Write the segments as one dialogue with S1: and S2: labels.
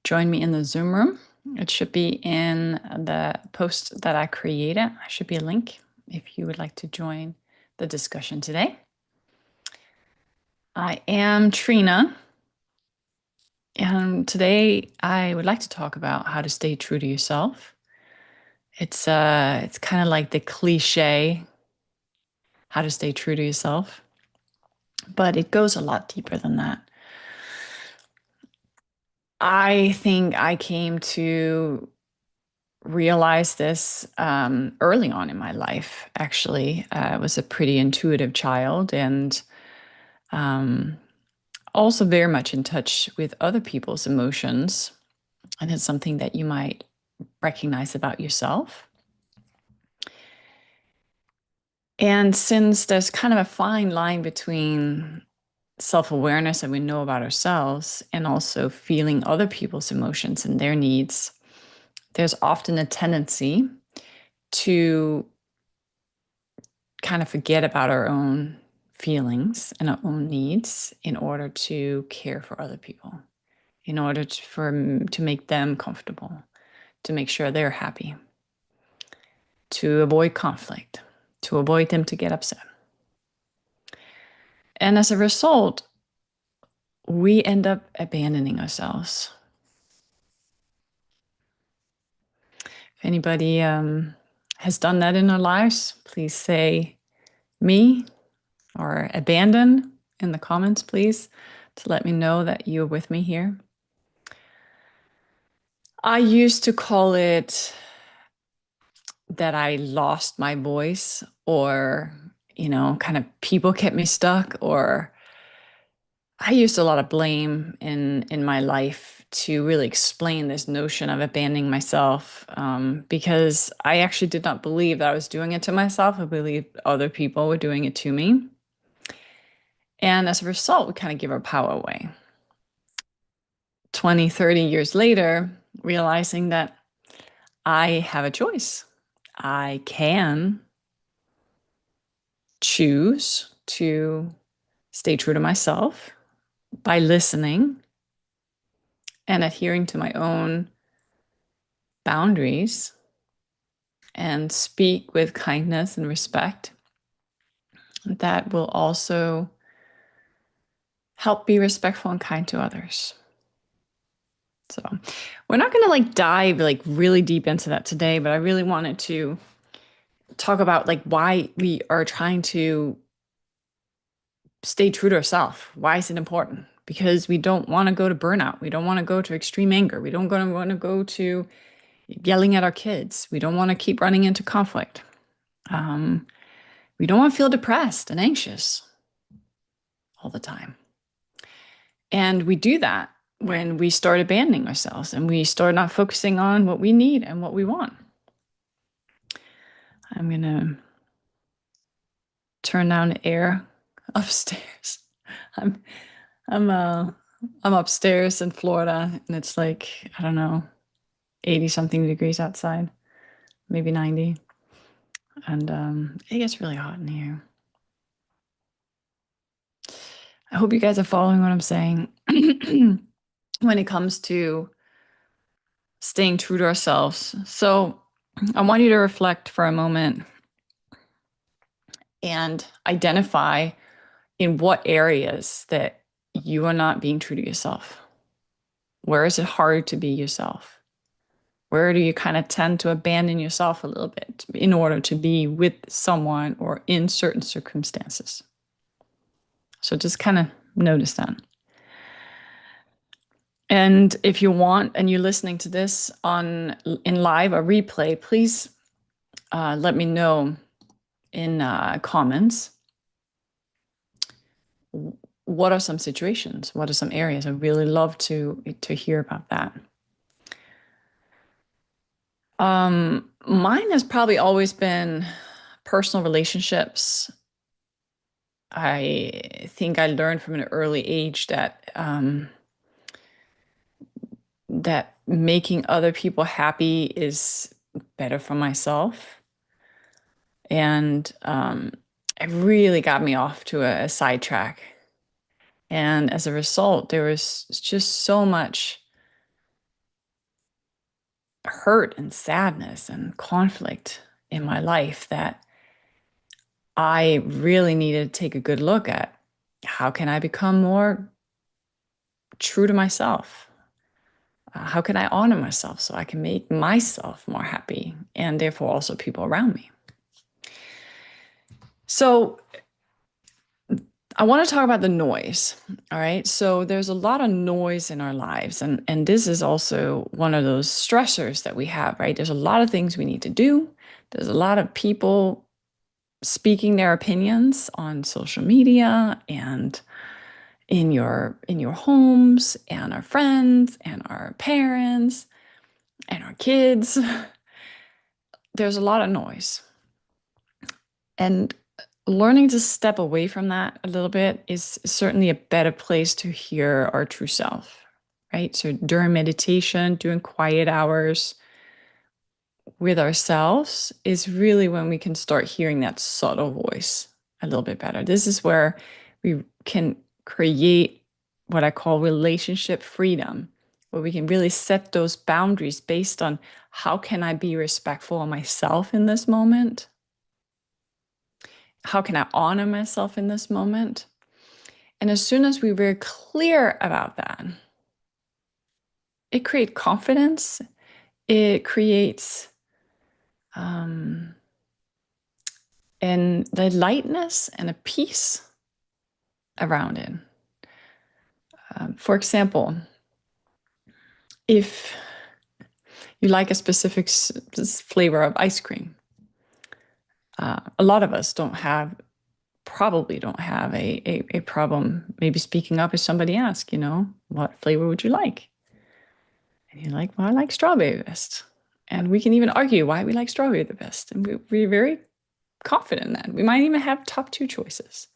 S1: join me in the Zoom room. It should be in the post that I created. There should be a link if you would like to join the discussion today. I am Trina, and today I would like to talk about how to stay true to yourself. It's kind of like the cliche, how to stay true to yourself, but it goes a lot deeper than that. I think I came to realize this early on in my life, actually. I was a pretty intuitive child and um, also very much in touch with other people's emotions. And it's something that you might recognize about yourself. And since there's kind of a fine line between self-awareness that we know about ourselves and also feeling other people's emotions and their needs, there's often a tendency to kind of forget about our own feelings and our own needs in order to care for other people, in order to make them comfortable, to make sure they're happy, to avoid conflict, to avoid them to get upset. And as a result, we end up abandoning ourselves. If anybody has done that in their lives, please say me or abandon in the comments, please, to let me know that you're with me here. I used to call it that I lost my voice, or, kind of people kept me stuck, or I used a lot of blame in my life to really explain this notion of abandoning myself, because I actually did not believe that I was doing it to myself. I believed other people were doing it to me. And as a result, we kind of give our power away. 20, 30 years later, realizing that I have a choice. I can choose to stay true to myself by listening and adhering to my own boundaries and speak with kindness and respect. That will also help be respectful and kind to others. So we're not going to dive really deep into that today, but I really wanted to talk about why we are trying to stay true to ourselves. Why is it important? Because we don't want to go to burnout. We don't want to go to extreme anger. We don't want to go to yelling at our kids. We don't want to keep running into conflict. We don't want to feel depressed and anxious all the time. And we do that when we start abandoning ourselves and we start not focusing on what we need and what we want. I'm going to turn down the air upstairs. I'm upstairs in Florida, and it's I don't know, 80 something degrees outside, maybe 90. And it gets really hot in here. I hope you guys are following what I'm saying when it comes to staying true to ourselves. So I want you to reflect for a moment and identify in what areas that you are not being true to yourself. Where is it hard to be yourself? Where do you kind of tend to abandon yourself a little bit in order to be with someone or in certain circumstances? So just kind of notice that. And if you want, and you're listening to this in live or replay, please let me know in comments. What are some situations? What are some areas? I'd really love to hear about that. Mine has probably always been personal relationships. I think I learned from an early age that that making other people happy is better for myself. And it really got me off to a sidetrack. And as a result, there was just so much hurt and sadness and conflict in my life that I really needed to take a good look at. How can I become more true to myself? How can I honor myself so I can make myself more happy and therefore also people around me? So I want to talk about the noise. All right. So there's a lot of noise in our lives. And this is also one of those stressors that we have, right? There's a lot of things we need to do. There's a lot of people speaking their opinions on social media and in your homes and our friends and our parents and our kids. There's a lot of noise. And learning to step away from that a little bit is certainly a better place to hear our true self, right? So during meditation, during quiet hours with ourselves is really when we can start hearing that subtle voice a little bit better. This is where we can create what I call relationship freedom, where we can really set those boundaries based on how can I be respectful of myself in this moment? How can I honor myself in this moment? And as soon as we're very clear about that, it creates confidence. It creates and the lightness and a peace around it. For example, if you like a specific flavor of ice cream, a lot of us probably don't have a problem maybe speaking up if somebody asks, what flavor would you like? And you're like, well, I like strawberry the best. And we can even argue why we like strawberry the best. And we're very confident in that. We might even have top two choices.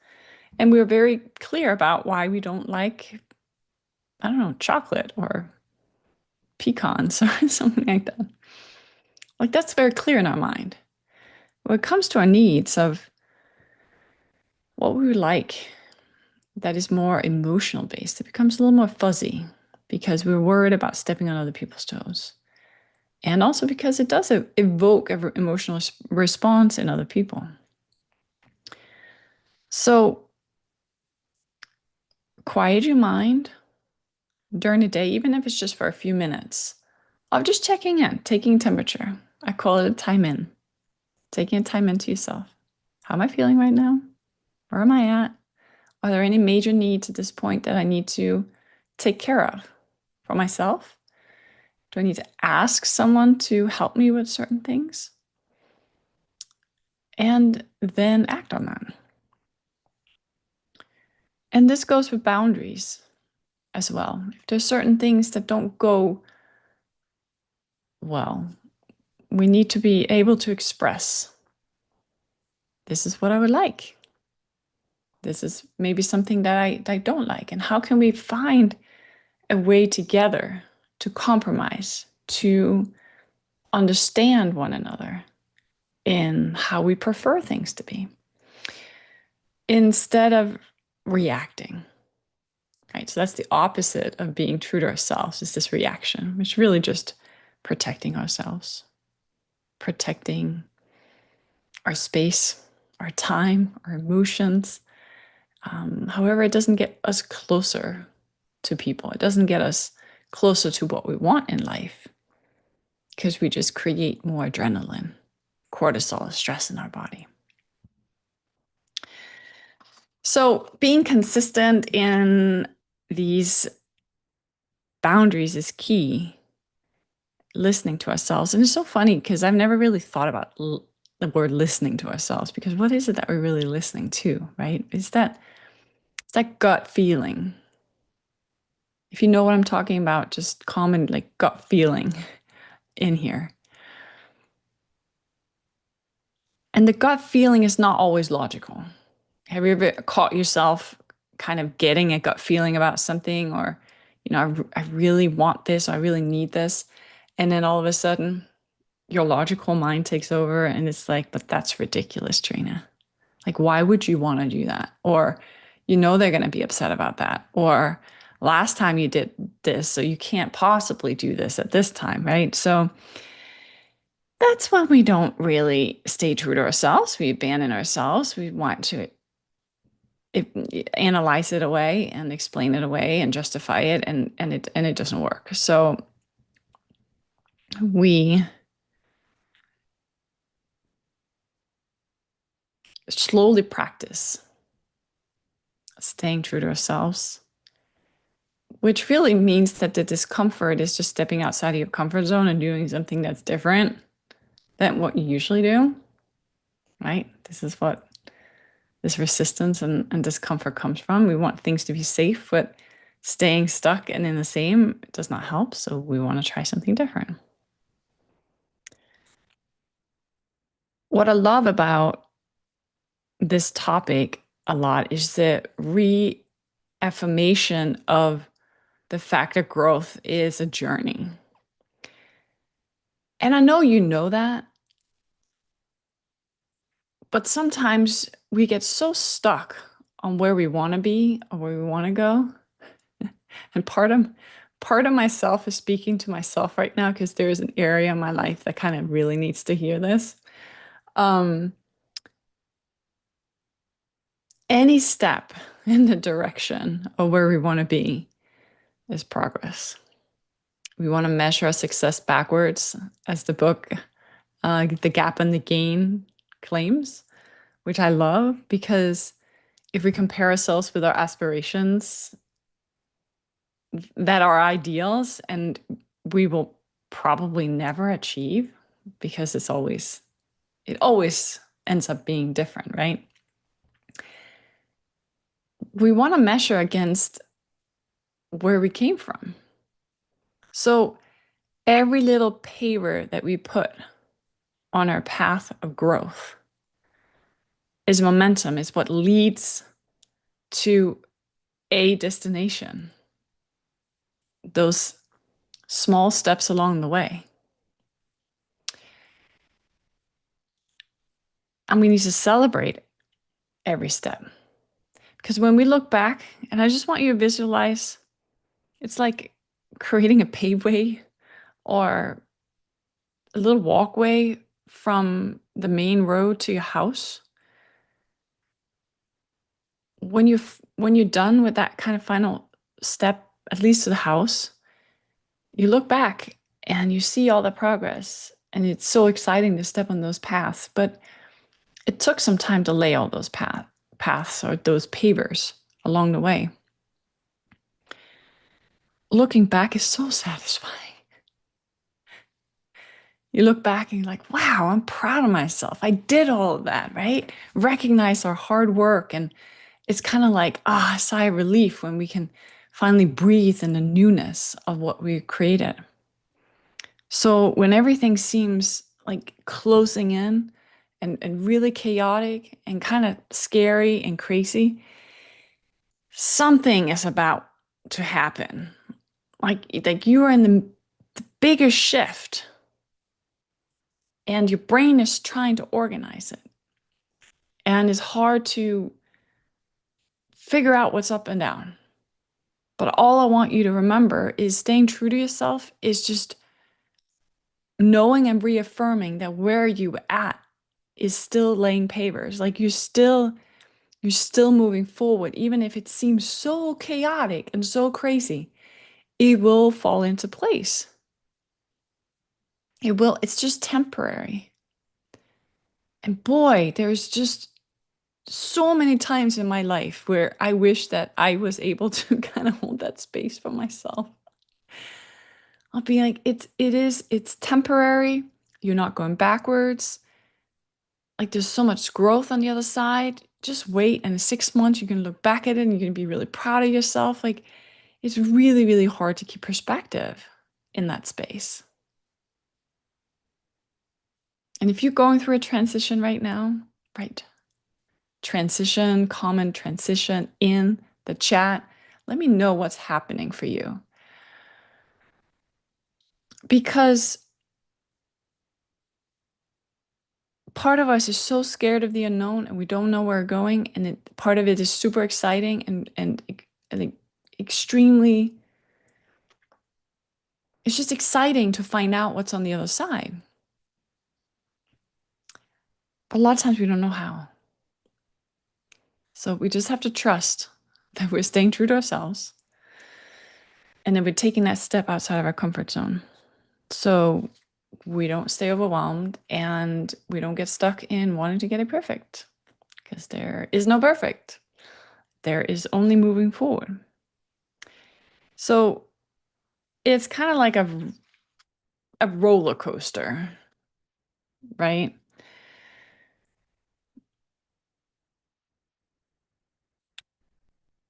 S1: And we're very clear about why we don't like, I don't know, chocolate or pecans or something like that. Like that's very clear in our mind. When it comes to our needs of what we would like that is more emotional based, it becomes a little more fuzzy because we're worried about stepping on other people's toes. And also because it does evoke an emotional response in other people. So quiet your mind during the day, even if it's just for a few minutes, of just checking in, taking temperature. I call it a time in, taking a time into yourself. How am I feeling right now? Where am I at? Are there any major needs at this point that I need to take care of for myself? Do I need to ask someone to help me with certain things? And then act on that. And this goes with boundaries as well. If there's certain things that don't go well, we need to be able to express, this is what I would like. This is maybe something that I don't like. And how can we find a way together to compromise, to understand one another in how we prefer things to be, instead of reacting? Right? So that's the opposite of being true to ourselves, is this reaction, which is really just protecting ourselves, protecting our space, our time, our emotions. However, it doesn't get us closer to people. It doesn't get us closer to what we want in life because we just create more adrenaline, cortisol, stress in our body. So being consistent in these boundaries is key. Listening to ourselves. And it's so funny because I've never really thought about the word listening to ourselves, because what is it that we're really listening to, right? It's that gut feeling. If you know what I'm talking about, just common like gut feeling in here. And the gut feeling is not always logical. Have you ever caught yourself kind of getting a gut feeling about something, or, I really want this, or I really need this. And then all of a sudden, your logical mind takes over and it's like, but that's ridiculous, Trina. Like, why would you want to do that? Or, they're going to be upset about that. Or, last time you did this, so you can't possibly do this at this time, right? So that's when we don't really stay true to ourselves. We abandon ourselves. We want to analyze it away and explain it away and justify it, and it doesn't work. So we slowly practice staying true to ourselves, which really means that the discomfort is just stepping outside of your comfort zone and doing something that's different than what you usually do, right? This is what this resistance and discomfort comes from. We want things to be safe, but staying stuck and in the same does not help. So we want to try something different. What I love about this topic a lot is the reaffirmation of the fact that growth is a journey. And I know you know that, but sometimes we get so stuck on where we want to be or where we want to go. And part of myself is speaking to myself right now because there is an area in my life that kind of really needs to hear this. Um, any step in the direction of where we want to be is progress. We want to measure our success backwards, as the book, The Gap and the Gain, claims, which I love because if we compare ourselves with our aspirations that are ideals and we will probably never achieve because it always ends up being different, right? We want to measure against where we came from. So every little paver that we put on our path of growth is momentum, is what leads to a destination. Those small steps along the way. And we need to celebrate every step. Because when we look back, and I just want you to visualize, it's like creating a paveway or a little walkway from the main road to your house. When you're done with that kind of final step, at least to the house, you look back and you see all the progress, and it's so exciting to step on those paths. But it took some time to lay all those paths or those pavers along the way. Looking back is so satisfying. You look back and you're like, wow, I'm proud of myself. I did all of that, right? Recognize our hard work. And it's kind of like, a sigh of relief when we can finally breathe in the newness of what we created. So when everything seems like closing in and really chaotic and kind of scary and crazy, something is about to happen. Like you are in the biggest shift and your brain is trying to organize it. And it's hard to figure out what's up and down. But all I want you to remember is staying true to yourself is just knowing and reaffirming that where you at is still laying pavers. Like you're still moving forward, even if it seems so chaotic and so crazy, it will fall into place. It will, it's just temporary. And boy, there's just so many times in my life where I wish that I was able to kind of hold that space for myself. I'll be like, it's temporary. You're not going backwards. Like there's so much growth on the other side. Just wait, and in 6 months you can look back at it and you're gonna be really proud of yourself. Like it's really, really hard to keep perspective in that space. And if you're going through a transition right now, right? Transition, comment transition in the chat. Let me know what's happening for you. Because part of us is so scared of the unknown and we don't know where we're going. And part of it is super exciting and extremely, it's just exciting to find out what's on the other side. But a lot of times we don't know how. So we just have to trust that we're staying true to ourselves and then we're taking that step outside of our comfort zone. So we don't stay overwhelmed and we don't get stuck in wanting to get it perfect, because there is no perfect. There is only moving forward. So it's kind of like a roller coaster, right?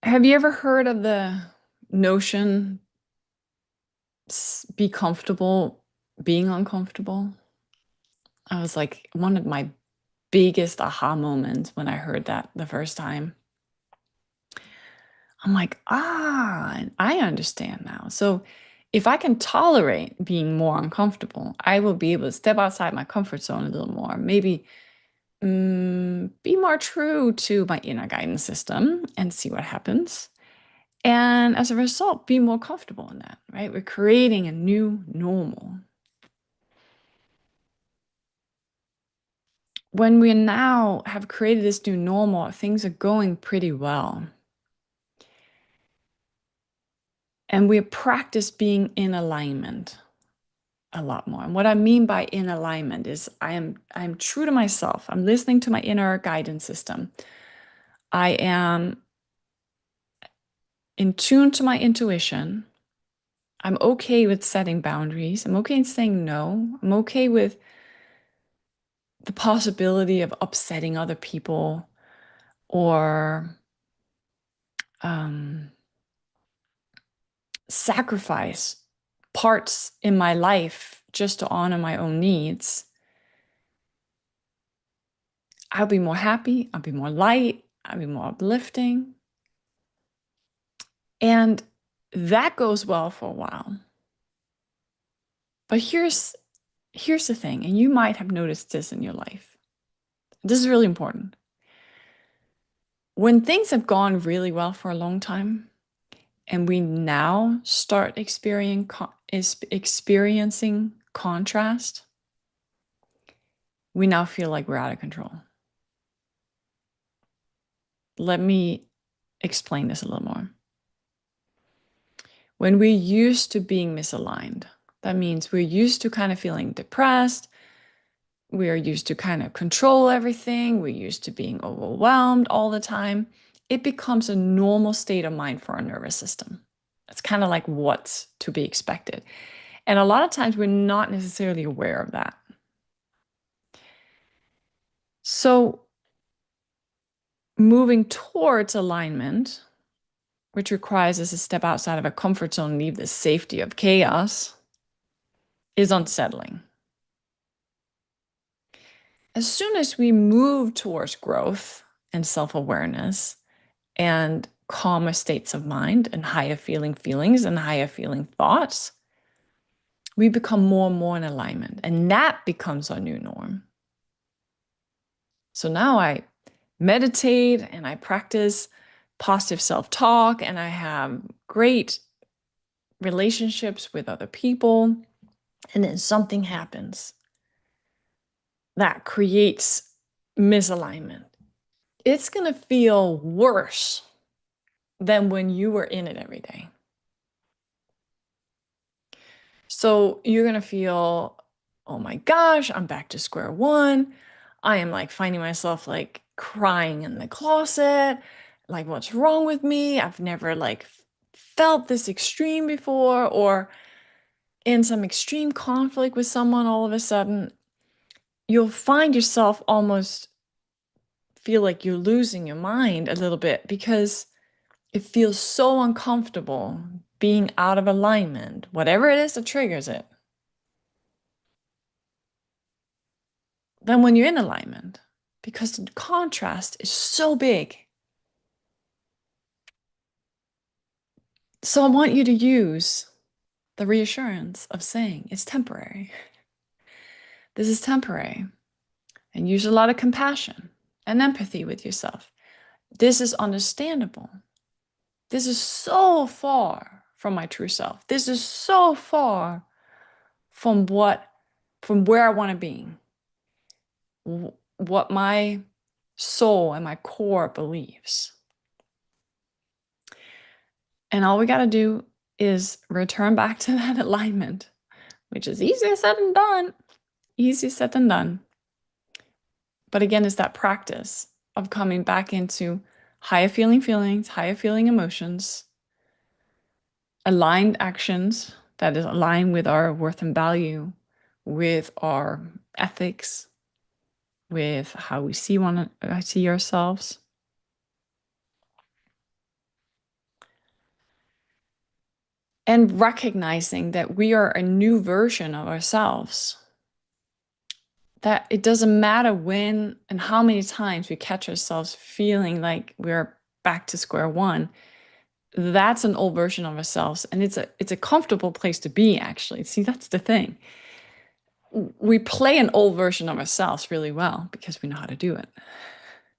S1: Have you ever heard of the notion, be comfortable being uncomfortable? I was like, one of my biggest aha moments when I heard that the first time. I'm like, I understand now. So if I can tolerate being more uncomfortable, I will be able to step outside my comfort zone a little more. Maybe be more true to my inner guidance system and see what happens. And as a result, be more comfortable in that, right? We're creating a new normal. When we now have created this new normal, things are going pretty well. And we practice being in alignment a lot more. And what I mean by in alignment is I'm true to myself. I'm listening to my inner guidance system. I am in tune to my intuition. I'm okay with setting boundaries. I'm okay in saying no. I'm okay with the possibility of upsetting other people or um, sacrifice parts in my life just to honor my own needs. I'll be more happy. I'll be more light. I'll be more uplifting. And that goes well for a while. But here's the thing, and you might have noticed this in your life. This is really important. When things have gone really well for a long time, and we now start experiencing contrast, we now feel like we're out of control. Let me explain this a little more. When we're used to being misaligned, that means we're used to kind of feeling depressed. We are used to kind of control everything. We're used to being overwhelmed all the time. It becomes a normal state of mind for our nervous system. It's kind of like what's to be expected. And a lot of times we're not necessarily aware of that. So moving towards alignment, which requires us to step outside of a comfort zone and leave the safety of chaos, is unsettling. As soon as we move towards growth and self-awareness and calmer states of mind and higher feeling feelings and higher feeling thoughts, we become more and more in alignment. And that becomes our new norm. So now I meditate and I practice positive self-talk and I have great relationships with other people. And then something happens that creates misalignment. It's going to feel worse than when you were in it every day. So you're going to feel, oh my gosh, I'm back to square one. I am like finding myself like crying in the closet. Like, what's wrong with me? I've never like felt this extreme before, or in some extreme conflict with someone all of a sudden. You'll find yourself almost feel like you're losing your mind a little bit because it feels so uncomfortable being out of alignment, whatever it is that triggers it, than when you're in alignment, because the contrast is so big. So I want you to use the reassurance of saying it's temporary. This is temporary. And use a lot of compassion and empathy with yourself. This is understandable. This is so far from my true self. This is so far from where I want to be, what my soul and my core believes. And all we got to do is return back to that alignment, which is easier said than done. Easier said than done. But again, it's that practice of coming back into higher feeling feelings, higher feeling emotions, aligned actions that is aligned with our worth and value, with our ethics, with how we see see ourselves. And recognizing that we are a new version of ourselves. That it doesn't matter when and how many times we catch ourselves feeling like we're back to square one. That's an old version of ourselves. And it's a comfortable place to be, actually. See, that's the thing. We play an old version of ourselves really well because we know how to do it.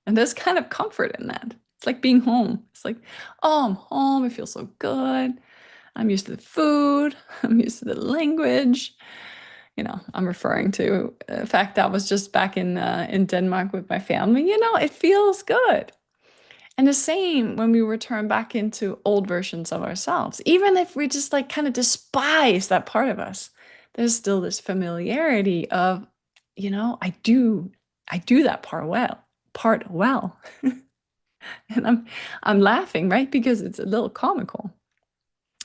S1: And there's kind of comfort in that. It's like being home. It's like, oh, I'm home. It feels so good. I'm used to the food. I'm used to the language. I'm referring to the fact that I was just back in Denmark with my family. It feels good. And the same when we return back into old versions of ourselves. Even if we just like kind of despise that part of us, there's still this familiarity of, I do that part well. And I'm laughing, right? Because it's a little comical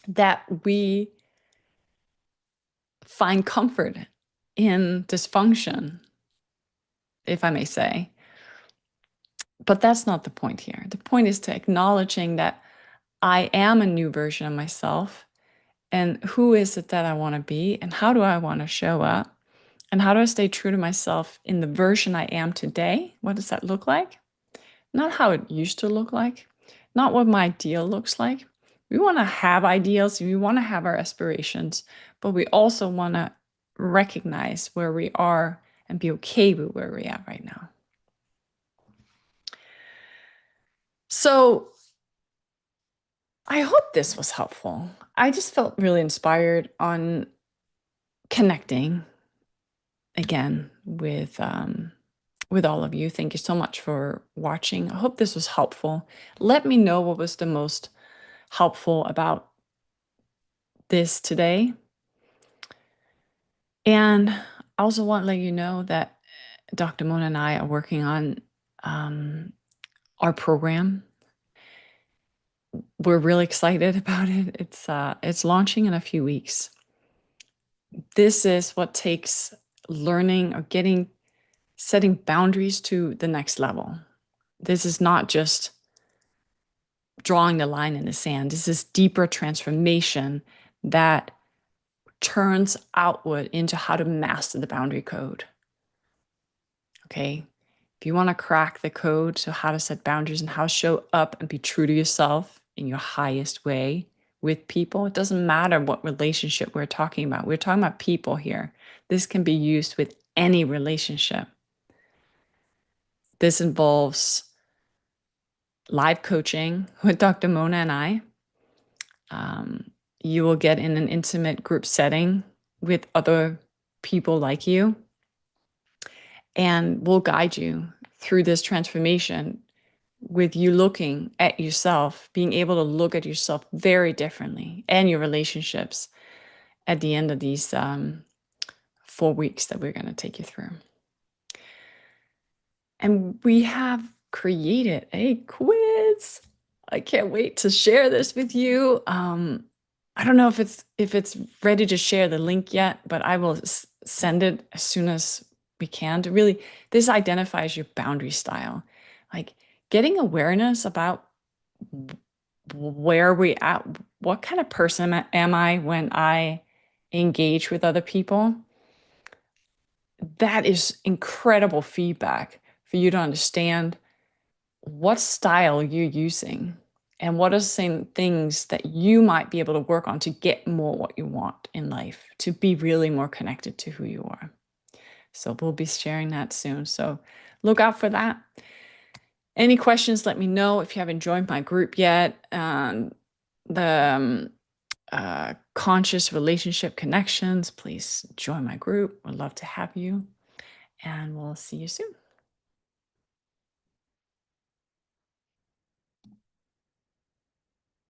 S1: that we find comfort in dysfunction, if I may say. But that's not the point here. The point is to acknowledging that I am a new version of myself, and who is it that I want to be, and how do I want to show up, and how do I stay true to myself in the version I am today? What does that look like? Not how it used to look like, not what my ideal looks like. We want to have ideals, we want to have our aspirations, but we also want to recognize where we are and be okay with where we're at right now. So I hope this was helpful. I just felt really inspired on connecting again with all of you. Thank you so much for watching. I hope this was helpful. Let me know what was the most helpful about this today. And I also want to let you know that Dr. Mona and I are working on our program. We're really excited about it. It's launching in a few weeks. This is what takes learning or setting boundaries to the next level. This is not just drawing the line in the sand. This is deeper transformation that turns outward into how to master the boundary code. Okay? If you want to crack the code to how to set boundaries and how to show up and be true to yourself in your highest way with people, it doesn't matter what relationship we're talking about. We're talking about people here. This can be used with any relationship. This involves live coaching with Dr. Mona and I. You will get in an intimate group setting with other people like you, and we'll guide you through this transformation with you looking at yourself, being able to look at yourself very differently and your relationships at the end of these 4 weeks that we're going to take you through. And we have created a quiz. I can't wait to share this with you. I don't know if it's ready to share the link yet, but I will send it as soon as we can. To really, this identifies your boundary style, like getting awareness about where we at, what kind of person am I when I engage with other people. That is incredible feedback for you to understand what style you're using and what are some things that you might be able to work on to get more what you want in life, to be really more connected to who you are. So we'll be sharing that soon. So look out for that. Any questions, let me know. If you haven't joined my group yet, the conscious relationship connections, please join my group. Would love to have you. And we'll see you soon.